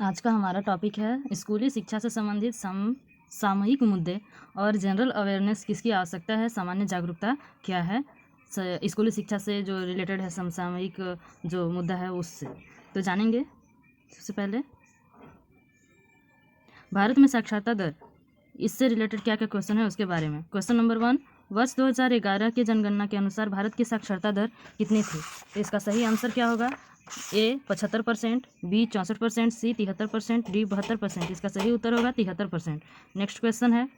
आज का हमारा टॉपिक है स्कूली शिक्षा से संबंधित सामयिक मुद्दे और जनरल अवेयरनेस किसकी आवश्यकता है, सामान्य जागरूकता क्या है। स्कूली शिक्षा से जो रिलेटेड है समसामयिक जो मुद्दा है उससे तो जानेंगे। सबसे पहले भारत में साक्षरता दर, इससे रिलेटेड क्या क्या क्वेश्चन है उसके बारे में। क्वेश्चन नंबर 1, वर्ष 2011 के जनगणना के अनुसार भारत की साक्षरता दर कितनी थी। तो इसका सही आंसर क्या होगा? ए 75%, बी 64%, सी 73%, डी 72%। इसका सही उत्तर होगा 73%। नेक्स्ट क्वेश्चन है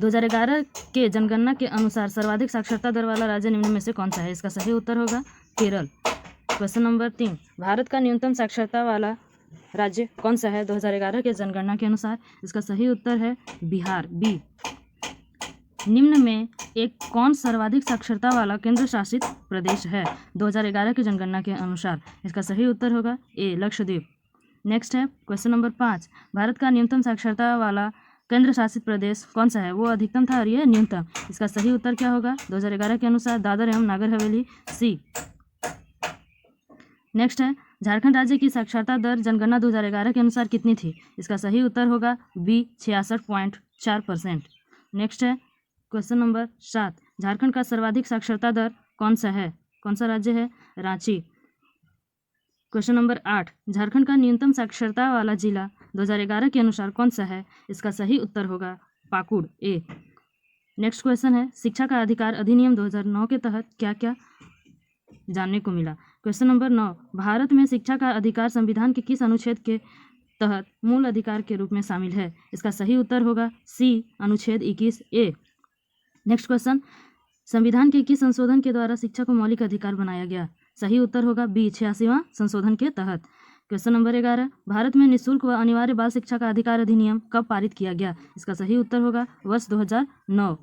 2011 के जनगणना के अनुसार सर्वाधिक साक्षरता दर वाला राज्य निम्न में से कौन सा है। इसका सही उत्तर होगा केरल। क्वेश्चन नंबर 3, भारत का न्यूनतम साक्षरता वाला राज्य कौन सा है 2011 के जनगणना के अनुसार। इसका सही उत्तर है बिहार, बी। निम्न में एक कौन सर्वाधिक साक्षरता वाला केंद्र शासित प्रदेश है 2011 की जनगणना के अनुसार। इसका सही उत्तर होगा ए लक्षद्वीप। नेक्स्ट है क्वेश्चन नंबर 5, भारत का न्यूनतम साक्षरता वाला केंद्र शासित प्रदेश कौन सा है। वो अधिकतम था और ये न्यूनतम। इसका सही उत्तर क्या होगा 2011 के अनुसार दादर एवं नागर हवेली, सी। नेक्स्ट है झारखंड राज्य की साक्षरता दर जनगणना 2011 के अनुसार कितनी थी। इसका सही उत्तर होगा बी 66.4%। नेक्स्ट है क्वेश्चन नंबर 7, झारखंड का सर्वाधिक साक्षरता दर कौन सा है, कौन सा राज्य है। रांची। क्वेश्चन नंबर 8, झारखंड का न्यूनतम साक्षरता वाला जिला 2011 के अनुसार कौन सा है। इसका सही उत्तर होगा पाकुड़, ए। नेक्स्ट क्वेश्चन है शिक्षा का अधिकार अधिनियम 2009 के तहत क्या क्या जानने को मिला। क्वेश्चन नंबर 9, भारत में शिक्षा का अधिकार संविधान के किस अनुच्छेद के तहत मूल अधिकार के रूप में शामिल है। इसका सही उत्तर होगा सी अनुच्छेद 21 ए। नेक्स्ट क्वेश्चन, संविधान के किस संशोधन के द्वारा शिक्षा को मौलिक अधिकार बनाया गया। सही उत्तर होगा बी 86वां संशोधन के तहत। क्वेश्चन नंबर 11, भारत में निःशुल्क व अनिवार्य बाल शिक्षा का अधिकार अधिनियम कब पारित किया गया। इसका सही उत्तर होगा वर्ष 2009।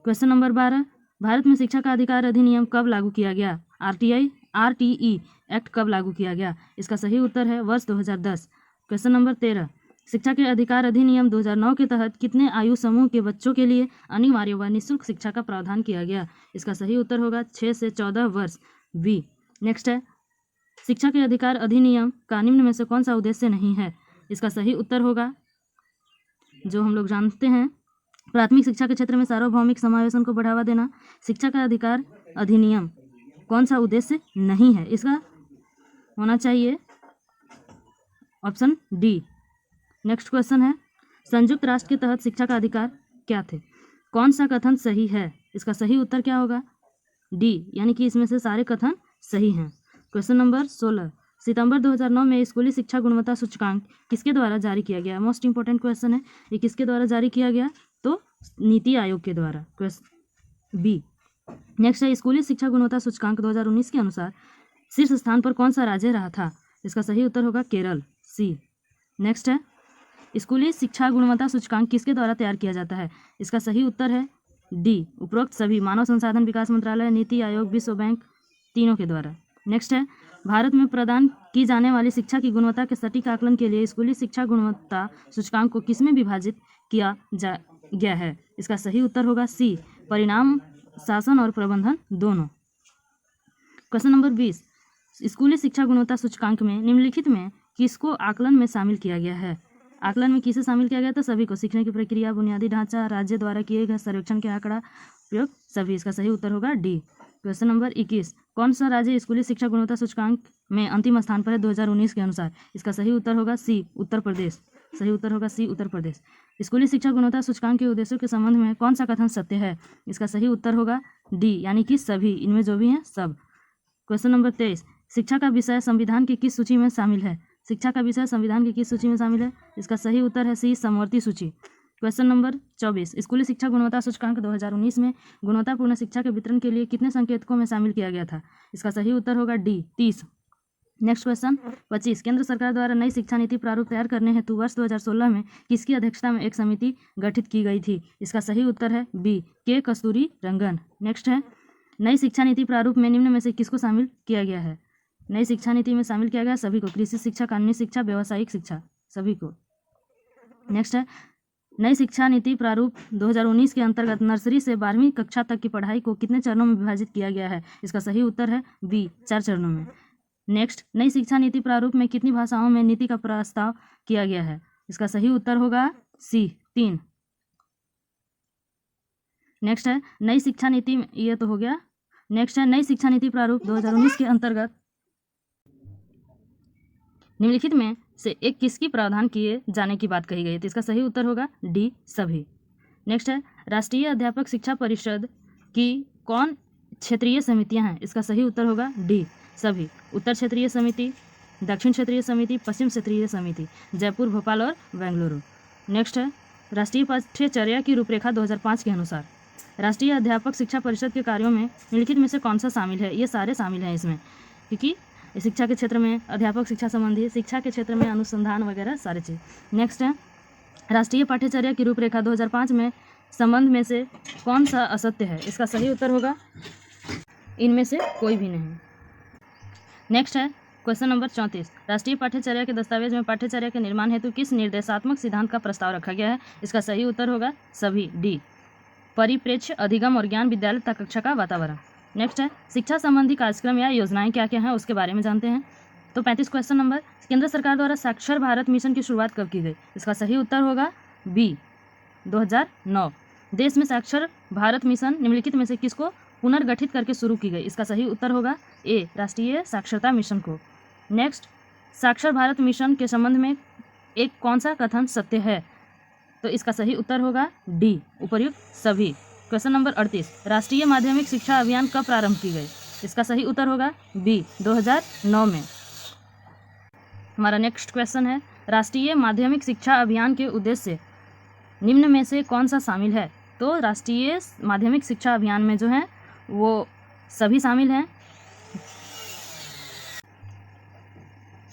क्वेश्चन नंबर 12, भारत में शिक्षा का अधिकार अधिनियम कब लागू किया गया। RTE एक्ट कब लागू किया गया। इसका सही उत्तर है वर्ष 2010। क्वेश्चन नंबर 13, शिक्षा के अधिकार अधिनियम 2009 के तहत कितने आयु समूह के बच्चों के लिए अनिवार्य व निःशुल्क शिक्षा का प्रावधान किया गया। इसका सही उत्तर होगा 6 से 14 वर्ष, बी। नेक्स्ट है शिक्षा के अधिकार अधिनियम का निम्न में से कौन सा उद्देश्य नहीं है। इसका सही उत्तर होगा जो हम लोग जानते हैं, प्राथमिक शिक्षा के क्षेत्र में सार्वभौमिक समावेशन को बढ़ावा देना। शिक्षा का अधिकार अधिनियम कौन सा उद्देश्य नहीं है। इसका होना चाहिए ऑप्शन डी। नेक्स्ट क्वेश्चन है संयुक्त राष्ट्र के तहत शिक्षा का अधिकार क्या थे। कौन सा कथन सही है। इसका सही उत्तर क्या होगा डी, यानी कि इसमें से सारे कथन सही हैं। क्वेश्चन नंबर 16, सितंबर 2009 में स्कूली शिक्षा गुणवत्ता सूचकांक किसके द्वारा जारी किया गया। मोस्ट इंपॉर्टेंट क्वेश्चन है, ये किसके द्वारा जारी किया गया तो नीति आयोग के द्वारा, क्वेश्चन बी। नेक्स्ट है स्कूली शिक्षा गुणवत्ता सूचकांक 2019 के अनुसार शीर्ष स्थान पर कौन सा राज्य रहा था। इसका सही उत्तर होगा केरल, सी। नेक्स्ट है स्कूली शिक्षा गुणवत्ता सूचकांक किसके द्वारा तैयार किया जाता है। इसका सही उत्तर है डी, उपरोक्त सभी मानव संसाधन विकास मंत्रालय, नीति आयोग, विश्व बैंक, तीनों के द्वारा। नेक्स्ट है भारत में प्रदान की जाने वाली शिक्षा की गुणवत्ता के सटीक आकलन के लिए स्कूली शिक्षा गुणवत्ता सूचकांक को किसमें विभाजित किया गया है। इसका सही उत्तर होगा सी, परिणाम, शासन और प्रबंधन दोनों। क्वेश्चन नंबर 20, स्कूली शिक्षा गुणवत्ता सूचकांक में निम्नलिखित में किसको आकलन में शामिल किया गया है। आकलन में किसे शामिल किया गया तो सभी को, सीखने की प्रक्रिया, बुनियादी ढांचा, राज्य द्वारा किए गए सर्वेक्षण के आंकड़ा, प्रयोग, सभी। इसका सही उत्तर होगा डी। क्वेश्चन नंबर 21, कौन सा राज्य स्कूली शिक्षा गुणवत्ता सूचकांक में अंतिम स्थान पर है 2019 के अनुसार। इसका सही उत्तर होगा सी, उत्तर प्रदेश। सही उत्तर होगा सी, उत्तर प्रदेश। स्कूली शिक्षा गुणवत्ता सूचकांक के उद्देश्यों के संबंध में कौन सा कथन सत्य है। इसका सही उत्तर होगा डी, यानी कि सभी, इनमें जो भी हैं सब। क्वेश्चन नंबर 23, शिक्षा का विषय संविधान की किस सूची में शामिल है। शिक्षा का विषय संविधान की किस सूची में शामिल है। इसका सही उत्तर है सी, समवर्ती सूची। क्वेश्चन नंबर 24, स्कूली शिक्षा गुणवत्ता सूचकांक 2019 में गुणवत्तापूर्ण शिक्षा के वितरण के लिए कितने संकेतकों में शामिल किया गया था। इसका सही उत्तर होगा डी, 30। नेक्स्ट क्वेश्चन 25, केंद्र सरकार द्वारा नई शिक्षा नीति प्रारूप तैयार करने हेतु वर्ष 2016 में किसकी अध्यक्षता में एक समिति गठित की गई थी। इसका सही उत्तर है बी, के कस्तूरी रंगन। नेक्स्ट है नई शिक्षा नीति प्रारूप में निम्न में से किसको शामिल किया गया है। नई शिक्षा नीति में शामिल किया गया सभी को, कृषि शिक्षा, कानूनी शिक्षा, व्यावसायिक शिक्षा, सभी को। नेक्स्ट है नई शिक्षा नीति प्रारूप 2019 के अंतर्गत नर्सरी से 12वीं कक्षा तक की पढ़ाई को कितने चरणों में विभाजित किया गया है। इसका सही उत्तर है बी, 4 चरणों में। नेक्स्ट, नई शिक्षा नीति प्रारूप में कितनी भाषाओं में नीति का प्रस्ताव किया गया है? इसका सही उत्तर होगा सी, 3। नेक्स्ट है नई शिक्षा नीति, ये तो हो गया। नेक्स्ट है नई शिक्षा नीति प्रारूप 2019 के अंतर्गत निम्नलिखित में से एक किसकी प्रावधान किए जाने की बात कही गई है? तो इसका सही उत्तर होगा डी, सभी। नेक्स्ट है राष्ट्रीय अध्यापक शिक्षा परिषद की कौन क्षेत्रीय समितियां हैं? इसका सही उत्तर होगा डी, सभी। उत्तर क्षेत्रीय समिति, दक्षिण क्षेत्रीय समिति, पश्चिम क्षेत्रीय समिति, जयपुर, भोपाल और बेंगलुरु। नेक्स्ट है राष्ट्रीय पाठ्यचर्या की रूपरेखा 2005 के अनुसार राष्ट्रीय अध्यापक शिक्षा परिषद के कार्यों में निम्नलिखित में से कौन सा शामिल है? ये सारे शामिल हैं इसमें, क्योंकि शिक्षा के क्षेत्र में अध्यापक शिक्षा संबंधी, शिक्षा के क्षेत्र में अनुसंधान वगैरह सारे चीज़। नेक्स्ट है राष्ट्रीय पाठ्यचर्या की रूपरेखा 2005 में संबंध में से कौन सा असत्य है? इसका सही उत्तर होगा इनमें से कोई भी नहीं। नेक्स्ट है क्वेश्चन नंबर 34, राष्ट्रीय पाठ्यचर्या के दस्तावेज में पाठ्यचर्या के निर्माण हेतु किस निर्देशात्मक सिद्धांत का प्रस्ताव रखा गया है? इसका सही उत्तर होगा सभी, डी, परिप्रेक्ष्य, अधिगम और ज्ञान विद्यालय तक कक्षा का वातावरण। नेक्स्ट है शिक्षा संबंधी कार्यक्रम या योजनाएं क्या क्या हैं उसके बारे में जानते हैं। तो 35 क्वेश्चन नंबर, केंद्र सरकार द्वारा साक्षर भारत मिशन की शुरुआत कब की गई? इसका सही उत्तर होगा बी, 2009। देश में साक्षर भारत मिशन निम्नलिखित में से किसको पुनर्गठित करके शुरू की गई? इसका सही उत्तर होगा ए, राष्ट्रीय साक्षरता मिशन को। नेक्स्ट, साक्षर भारत मिशन के संबंध में एक कौन सा कथन सत्य है? तो इसका सही उत्तर होगा डी, उपर्युक्त सभी। क्वेश्चन नंबर 38, राष्ट्रीय माध्यमिक शिक्षा अभियान कब प्रारंभ की गई? इसका सही उत्तर होगा बी, 2009 में। हमारा नेक्स्ट क्वेश्चन है राष्ट्रीय माध्यमिक शिक्षा अभियान के उद्देश्य निम्न में से कौन सा शामिल है? तो राष्ट्रीय माध्यमिक शिक्षा अभियान में जो है वो सभी शामिल हैं।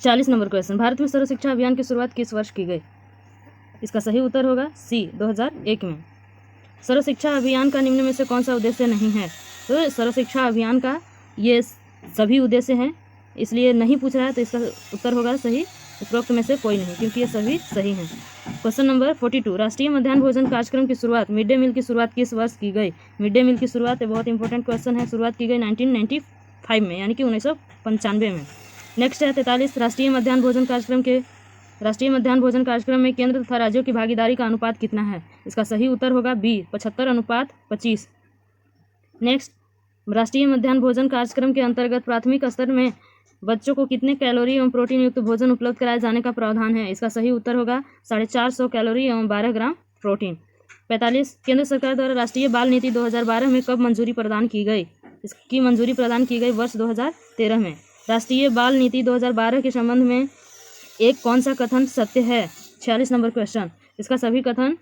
40 नंबर क्वेश्चन, भारत में सर्व शिक्षा अभियान की शुरुआत किस वर्ष की गई? इसका सही उत्तर होगा सी, 2001 में। सर्व शिक्षा अभियान का निम्न में से कौन सा उद्देश्य नहीं है? तो सर्व शिक्षा अभियान का ये सभी उद्देश्य हैं, इसलिए नहीं पूछ रहा है, तो इसका उत्तर होगा सही, उपरोक्त में से कोई नहीं, क्योंकि ये सभी सही हैं। क्वेश्चन नंबर 42, राष्ट्रीय मध्याह्न भोजन कार्यक्रम की शुरुआत, मिड डे मील की शुरुआत किस वर्ष की गई? मिड डे मील की शुरुआत बहुत इंपॉर्टेंट क्वेश्चन है, शुरुआत की गई 1995 में, यानी कि 1995 में। नेक्स्ट है 43, राष्ट्रीय मध्याह्न भोजन कार्यक्रम में केंद्र तथा राज्यों की भागीदारी का अनुपात कितना है? इसका सही उत्तर होगा बी, 75:25। नेक्स्ट, राष्ट्रीय मध्याह्न भोजन कार्यक्रम के अंतर्गत प्राथमिक स्तर में बच्चों को कितने कैलोरी एवं प्रोटीन युक्त भोजन उपलब्ध कराए जाने का प्रावधान है? इसका सही उत्तर होगा 450 कैलोरी एवं 12 ग्राम प्रोटीन। 45, केंद्र सरकार द्वारा राष्ट्रीय बाल नीति 2012 में कब मंजूरी प्रदान की गई? इसकी मंजूरी प्रदान की गई वर्ष 2013 में। राष्ट्रीय बाल नीति 2012 के संबंध में एक कौन सा कथन सत्य है? 46 नंबर क्वेश्चन, इसका सभी कथन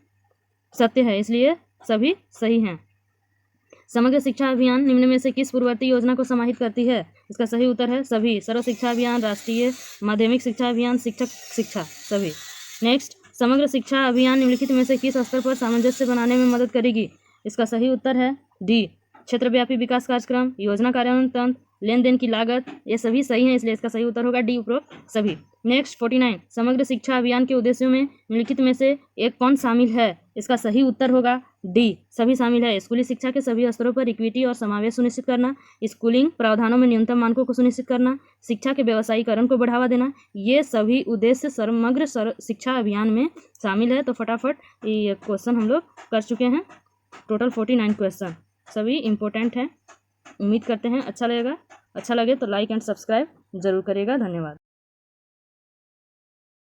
सत्य है, इसलिए सभी सही हैं। समग्र शिक्षा अभियान निम्न में से किस पूर्ववर्ती योजना को समाहित करती है? इसका सही उत्तर है सभी, सर्व शिक्षा अभियान, राष्ट्रीय माध्यमिक शिक्षा अभियान, शिक्षक शिक्षा, सभी। नेक्स्ट, समग्र शिक्षा अभियान निम्नलिखित में से किस स्तर पर सामंजस्य बनाने में मदद करेगी? इसका सही उत्तर है डी, क्षेत्रव्यापी विकास कार्यक्रम, योजना कार्यान्वयन तंत्र, लेन देन की लागत, ये सभी सही हैं, इसलिए इसका सही उत्तर होगा डी, उपरोक्त सभी। नेक्स्ट 49, समग्र शिक्षा अभियान के उद्देश्यों में निम्नलिखित में से एक कौन शामिल है? इसका सही उत्तर होगा डी, सभी शामिल है। स्कूली शिक्षा के सभी स्तरों पर इक्विटी और समावेश सुनिश्चित करना, स्कूलिंग प्रावधानों में न्यूनतम मानकों को सुनिश्चित करना, शिक्षा के व्यवसायीकरण को बढ़ावा देना, ये सभी उद्देश्य समग्र शिक्षा अभियान में शामिल है। तो फटाफट ये क्वेश्चन हम लोग कर चुके हैं, टोटल 49 क्वेश्चन, सभी इम्पोर्टेंट हैं। उम्मीद करते हैं अच्छा लगेगा, अच्छा लगे तो लाइक एंड सब्सक्राइब जरूर करिएगा। धन्यवाद।